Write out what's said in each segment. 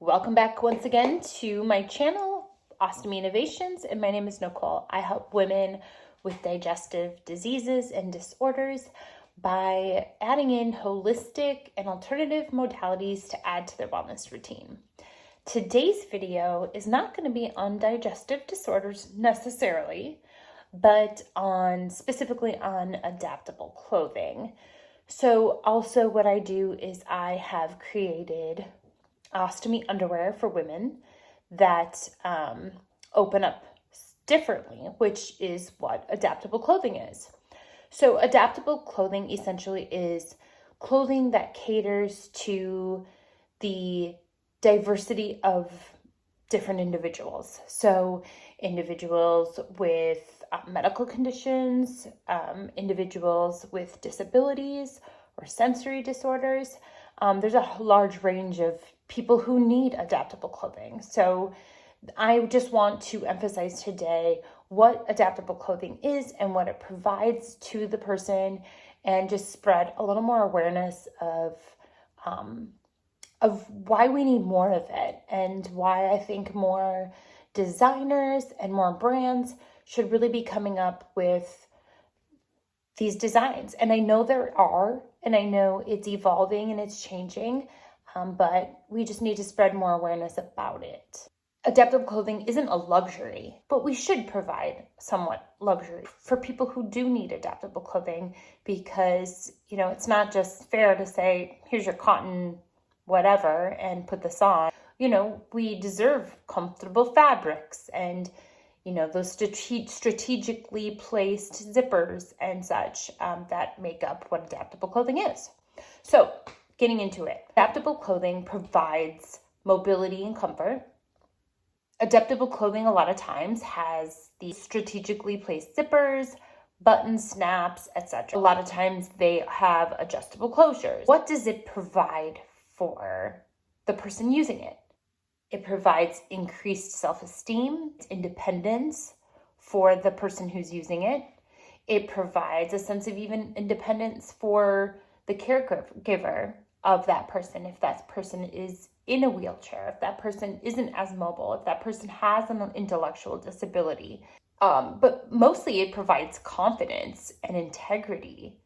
Welcome back once again to my channel, Ostomy Innovations, and my name is Nicole. I help women with digestive diseases and disorders by adding in holistic and alternative modalities to add to their wellness routine. Today's video is not going to be on digestive disorders necessarily, but specifically on adaptable clothing. So also what I do is I have created ostomy underwear for women that open up differently, which is what adaptable clothing is. So adaptable clothing essentially is clothing that caters to the diversity of different individuals. So individuals with medical conditions, individuals with disabilities or sensory disorders. There's a large range of people who need adaptable clothing. So I just want to emphasize today what adaptable clothing is and what it provides to the person, and just spread a little more awareness of why we need more of it, and why I think more designers and more brands should really be coming up with these designs. And I know there are, and I know it's evolving and it's changing, but we just need to spread more awareness about it. Adaptable clothing isn't a luxury, but we should provide somewhat luxury for people who do need adaptable clothing, because, it's not just fair to say, here's your cotton whatever and put this on. We deserve comfortable fabrics and those strategically placed zippers and such that make up what adaptable clothing is. So getting into it, adaptable clothing provides mobility and comfort. Adaptable clothing a lot of times has these strategically placed zippers, buttons, snaps, etc. A lot of times they have adjustable closures. What does it provide for the person using it? It provides increased self-esteem, independence for the person who's using it. It provides a sense of even independence for the caregiver of that person, if that person is in a wheelchair, if that person isn't as mobile, if that person has an intellectual disability. But mostly it provides confidence and integrity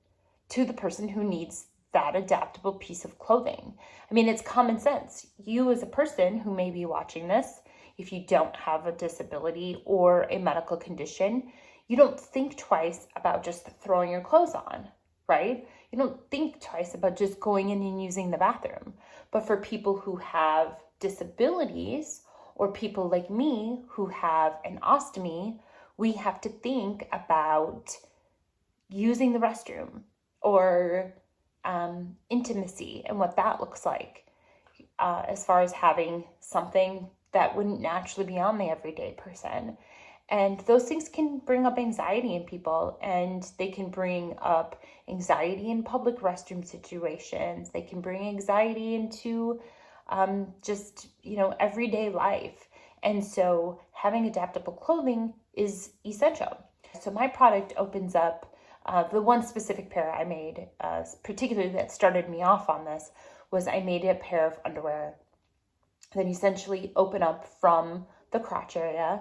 to the person who needs that adaptable piece of clothing. I mean, it's common sense. You as a person who may be watching this, if you don't have a disability or a medical condition, you don't think twice about just throwing your clothes on, right? You don't think twice about just going in and using the bathroom. But for people who have disabilities, or people like me who have an ostomy, we have to think about using the restroom, or intimacy and what that looks like, as far as having something that wouldn't naturally be on the everyday person. And those things can bring up anxiety in people, and they can bring up anxiety in public restroom situations. They can bring anxiety into just, everyday life. And so having adaptable clothing is essential. So my product opens up, the one specific pair I made, particularly that started me off on this, was I made a pair of underwear that essentially open up from the crotch area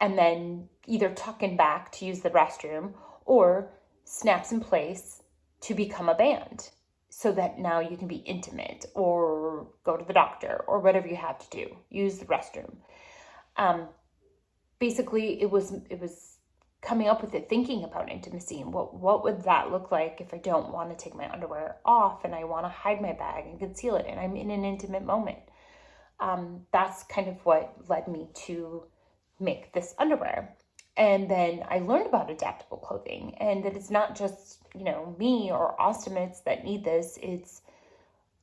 and then either tuck in back to use the restroom, or snaps in place to become a band, so that now you can be intimate or go to the doctor or whatever you have to do, use the restroom. Basically, it was coming up with it, thinking about intimacy and what would that look like if I don't want to take my underwear off and I want to hide my bag and conceal it and I'm in an intimate moment. That's kind of what led me to make this underwear. And then I learned about adaptable clothing, and that it's not just, me or ostomates that need this. It's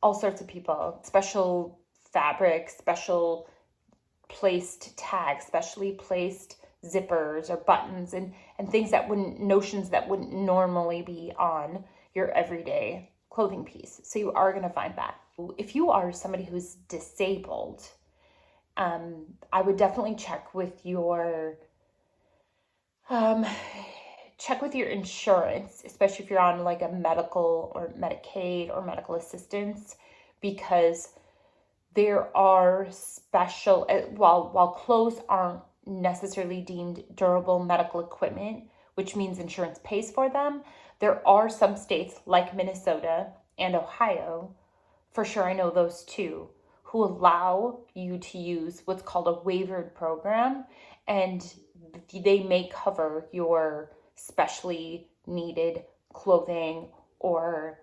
all sorts of people, special fabrics, special placed tags, specially placed zippers or buttons, and things notions that wouldn't normally be on your everyday clothing piece. So you are going to find that. If you are somebody who's disabled, I would definitely check with your insurance, especially if you're on like a medical or Medicaid or medical assistance, because there are special, while clothes aren't necessarily deemed durable medical equipment, which means insurance pays for them, there are some states like Minnesota and Ohio, for sure I know those two, who allow you to use what's called a waivered program, and they may cover your specially needed clothing or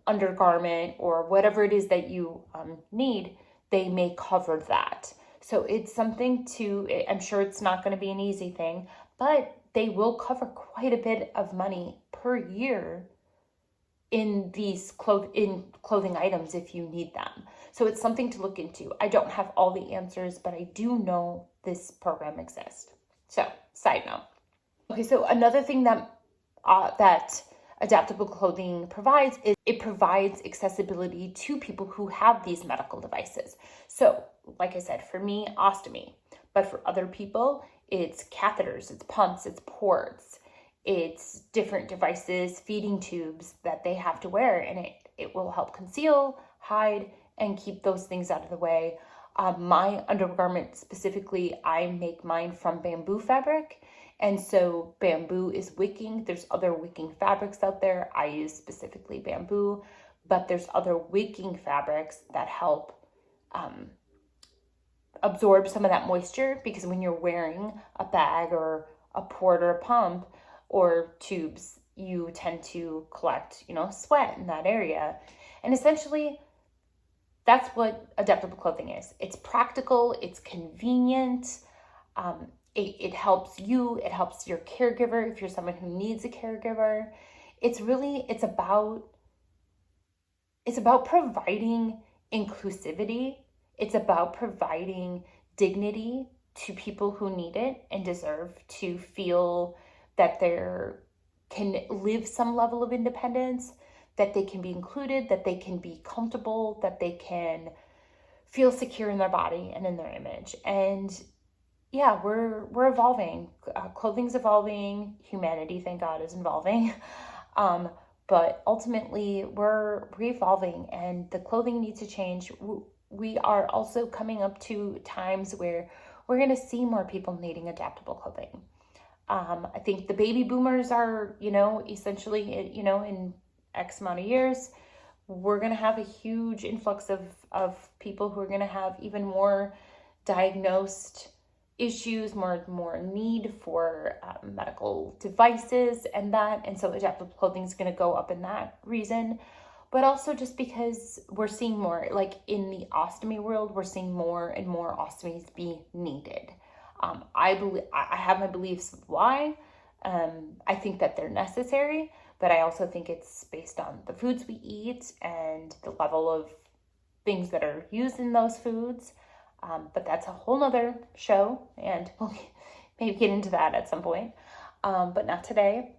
undergarment or whatever it is that you need. They may cover that. So it's something I'm sure it's not going to be an easy thing, but they will cover quite a bit of money per year in these clothing items if you need them. So it's something to look into. I don't have all the answers, but I do know this program exists. So, side note. Okay, so another thing that adaptable clothing provides is it provides accessibility to people who have these medical devices. So, like I said, for me, ostomy, but for other people, it's catheters, it's pumps, it's ports, it's different devices, feeding tubes that they have to wear, and it will help conceal, hide, and keep those things out of the way. My undergarment specifically, I make mine from bamboo fabric. And so bamboo is wicking. There's other wicking fabrics out there. I use specifically bamboo, but there's other wicking fabrics that help absorb some of that moisture, because when you're wearing a bag or a port or a pump or tubes, you tend to collect, sweat in that area. And essentially, that's what adaptable clothing is. It's practical, it's convenient, it helps you, it helps your caregiver if you're someone who needs a caregiver. It's about providing inclusivity. It's about providing dignity to people who need it and deserve to feel that they can live some level of independence, that they can be included, that they can be comfortable, that they can feel secure in their body and in their image. And yeah, we're evolving. Clothing's evolving. Humanity, thank God, is evolving. But ultimately, we're evolving, and the clothing needs to change. We are also coming up to times where we're going to see more people needing adaptable clothing. I think the baby boomers are, essentially, in X amount of years, we're going to have a huge influx of people who are going to have even more diagnosed issues, more need for medical devices and so adaptable clothing is going to go up in that reason. But also just because we're seeing more, like in the ostomy world, we're seeing more and more ostomies be needed. I have my beliefs of why. I think that they're necessary, but I also think it's based on the foods we eat and the level of things that are used in those foods. But that's a whole nother show, and we'll maybe get into that at some point. But not today.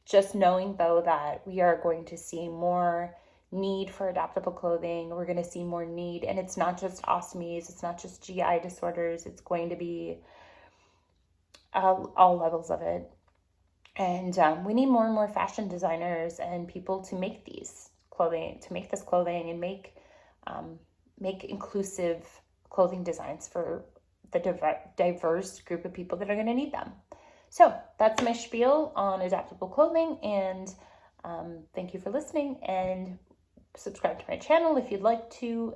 Just knowing, though, that we are going to see more need for adaptable clothing. We're going to see more need, and it's not just ostomies, it's not just GI disorders, it's going to be all levels of it. And we need more and more fashion designers and people to make this clothing and make inclusive clothing designs for the diverse group of people that are going to need them. So that's my spiel on adaptable clothing, and thank you for listening, and subscribe to my channel if you'd like to.